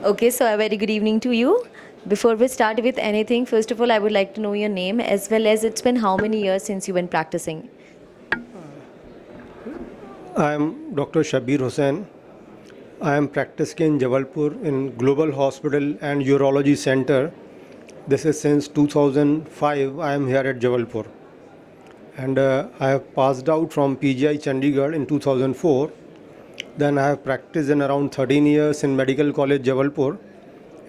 Okay, so a very good evening to you. Before we start with anything, first of all, I would like to know your name as well as it's been how many years since you've been practicing. I am Dr. Shabir Hussain. I am practicing in Jabalpur in Global Hospital and Urology Center. This is since 2005. I am here at Jabalpur, and I have passed out from PGI Chandigarh in 2004. Then I have practiced in around 13 years in Medical College Jabalpur,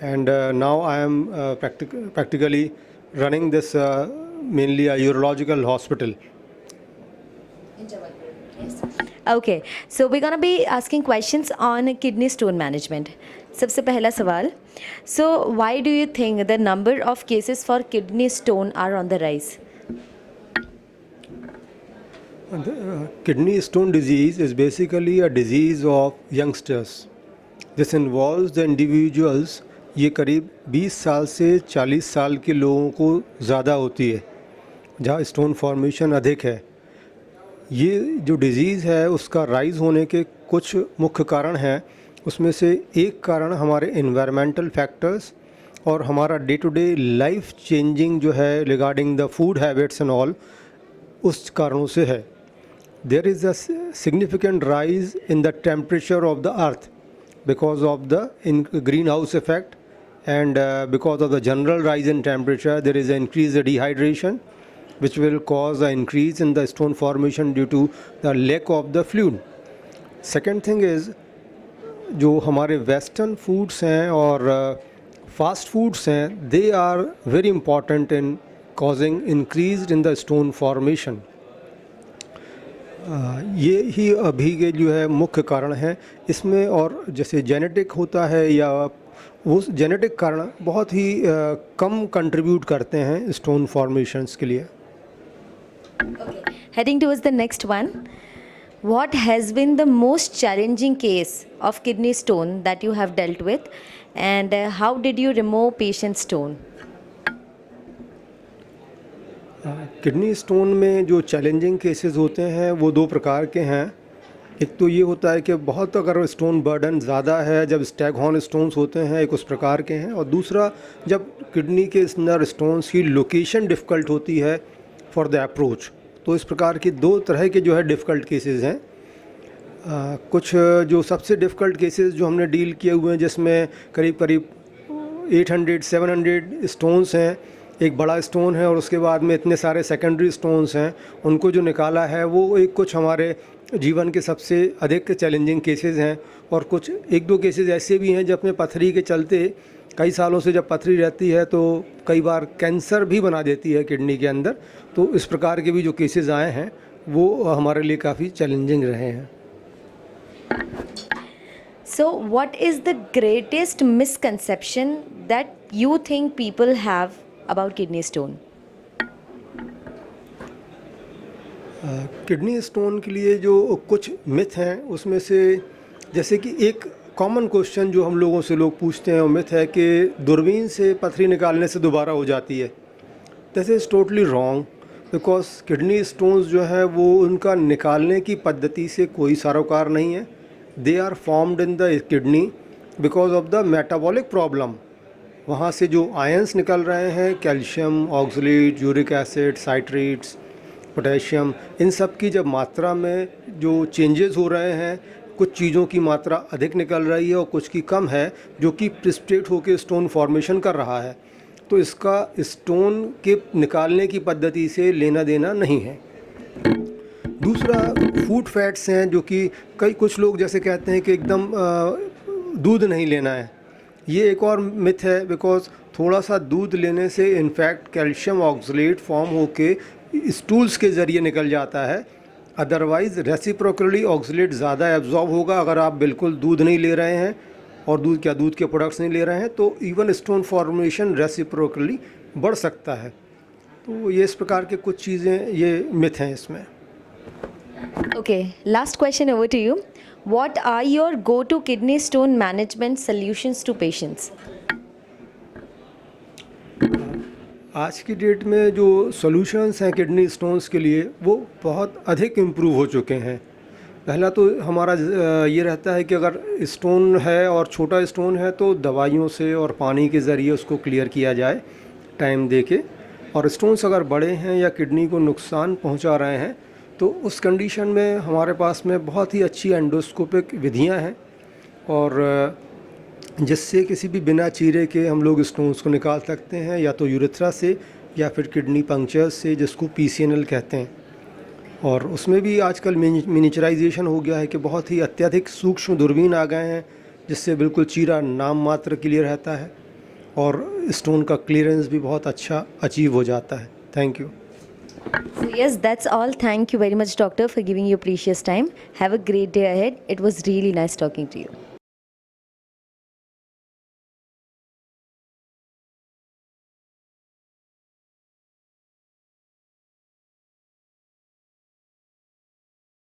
and now I am practically running this mainly a urological hospital. Okay, so we're gonna be asking questions on kidney stone management. सबसे पहला सवाल, so why do you think the number of cases for kidney stone are on the rise? Kidney stone disease is basically a disease of youngsters. This involves the individuals. ये करीब 20 साल से 40 साल के लोगों को ज़्यादा होती है, जहाँ स्टोन फॉर्मेशन अधिक है. ये जो डिज़ीज़ है उसका राइज होने के कुछ मुख्य कारण हैं. उसमें से एक कारण हमारे इन्वायरमेंटल फैक्टर्स और हमारा day to day life changing जो है regarding the food habits and all, उस कारणों से है. There is a significant rise in the temperature of the earth because of the greenhouse effect, and because of the general rise in temperature there is an increase in dehydration, which will cause an increase in the stone formation due to the lack of the fluid. Second thing is, जो हमारे western foods हैं और fast foods हैं, they are very important in causing increase in the stone formation. ये ही अभी के जो है मुख्य कारण हैं इसमें. और जैसे जेनेटिक होता है या वो जेनेटिक कारण बहुत ही कम कंट्रीब्यूट करते हैं स्टोन फॉर्मेशंस के लिए. Heading towards the next one, what has been the most challenging case of kidney stone that you have dealt with, and how did you remove patient stone? Kidney stone में जो challenging cases होते हैं वो दो प्रकार के हैं. एक तो ये होता है कि बहुत अगर स्टोन बर्डन ज़्यादा है, जब स्टैगहॉर्न स्टोन्स होते हैं, एक उस प्रकार के हैं. और दूसरा जब किडनी के अंदर स्टोन्स की लोकेशन डिफ़िकल्ट होती है फॉर द अप्रोच. तो इस प्रकार की दो तरह के जो है डिफ़िकल्ट केसेस हैं. कुछ जो सबसे डिफ़िकल्ट केसेस जो हमने डील किए हुए हैं जिसमें करीब करीब 800-700 स्टोन्स हैं. एक बड़ा स्टोन है और उसके बाद में इतने सारे सेकेंडरी स्टोन्स हैं, उनको जो निकाला है वो एक कुछ हमारे जीवन के सबसे अधिक चैलेंजिंग केसेस हैं. और कुछ एक दो केसेस ऐसे भी हैं जब में पथरी के चलते कई सालों से जब पथरी रहती है तो कई बार कैंसर भी बना देती है किडनी के अंदर. तो इस प्रकार के भी जो केसेस आए हैं वो हमारे लिए काफ़ी चैलेंजिंग रहे हैं. So what is the greatest misconception that you think people have about kidney stone? Kidney stone के लिए जो कुछ मिथ हैं उसमें से, जैसे कि एक कॉमन क्वेश्चन जो हम लोगों से लोग पूछते हैं वो मिथ है कि दूरबीन से पथरी निकालने से दोबारा हो जाती है. This is totally wrong, because kidney stones जो है वो उनका निकालने की पद्धति से कोई सरोकार नहीं है. They are formed in the kidney because of the metabolic problem. वहाँ से जो आयंस निकल रहे हैं, calcium, oxalate, uric acid, citrates, potassium, इन सब की जब मात्रा में जो चेंजेस हो रहे हैं, कुछ चीज़ों की मात्रा अधिक निकल रही है और कुछ की कम है, जो कि प्रिसिपिटेट होकर स्टोन फॉर्मेशन कर रहा है. तो इसका स्टोन के निकालने की पद्धति से लेना देना नहीं है. दूसरा फूड फैट्स हैं जो कि कुछ लोग जैसे कहते हैं कि एकदम दूध नहीं लेना है. ये एक और मिथ है, बिकॉज थोड़ा सा दूध लेने से इनफैक्ट कैल्शियम ऑक्सलेट फॉर्म होके स्टूल्स के ज़रिए निकल जाता है. अदरवाइज़ रेसिप्रोकली ऑक्सलेट ज़्यादा एब्जॉर्ब होगा अगर आप बिल्कुल दूध नहीं ले रहे हैं और दूध के प्रोडक्ट्स नहीं ले रहे हैं, तो इवन स्टोन फॉर्मेशन रेसिप्रोकली बढ़ सकता है. तो ये इस प्रकार के कुछ चीज़ें, ये मिथ हैं इसमें. Okay, last question over to you. What are your go-to kidney stone management solutions to patients? आज की डेट में जो सॉल्यूशंस हैं किडनी स्टोन्स के लिए वो बहुत अधिक इम्प्रूव हो चुके हैं. पहला तो हमारा ये रहता है कि अगर स्टोन है और छोटा स्टोन है तो दवाइयों से और पानी के ज़रिए उसको क्लियर किया जाए टाइम दे के, और स्टोन्स अगर बड़े हैं या किडनी को नुकसान पहुंचा रहे हैं तो उस कंडीशन में हमारे पास में बहुत ही अच्छी एंडोस्कोपिक विधियां हैं, और जिससे किसी भी बिना चीरे के हम लोग स्टोन्स को निकाल सकते हैं, या तो यूरेथ्रा से या फिर किडनी पंक्चर से, जिसको PCNL कहते हैं। और उसमें भी आजकल मिनिचराइजेशन हो गया है कि बहुत ही अत्यधिक सूक्ष्म दूरबीन आ गए हैं, जिससे बिल्कुल चीरा नाम मात्र क्लियर रहता है और स्टोन का क्लियरेंस भी बहुत अच्छा अचीव हो जाता है। Thank you. So yes, that's all. Thank you very much, doctor, for giving your precious time. Have a great day ahead. It was really nice talking to you.